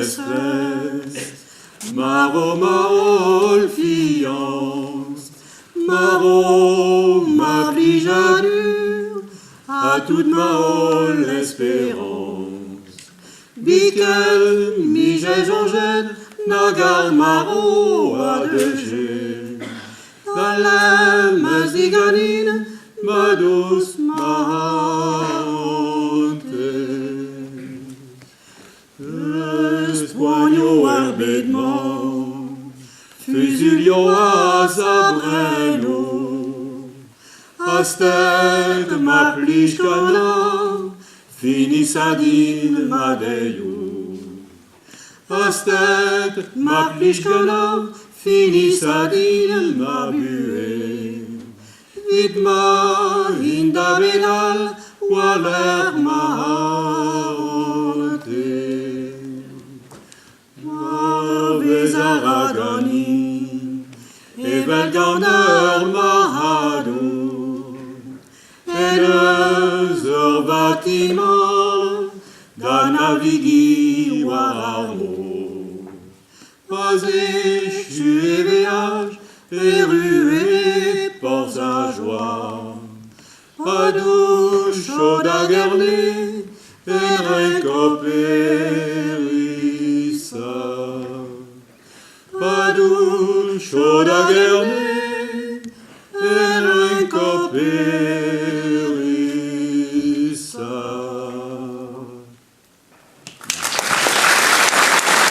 espèce. Maro, Maro, fiance, Maro, ma vie j'allure, à toute Maro l'espérance. Biquel, mi j'engène, nagar Maro à de gé. Dans la maziganine, ma douce Mahante. Espoigno herbedement, fusilio a sabreno, Aztec ma plichana, finisadine ma deyo. Aztec ma plichana, finisadine ma buée. Vidma inda benal, waler mahante. Aragani, Evel Gander Mahado, Eleuzer bâtiment, Danavigi Waramo, Azich, tu es véage, et ruée pour sa joie, Adouche, chaud à garner, et récopérissa. Padou, chaud à garner,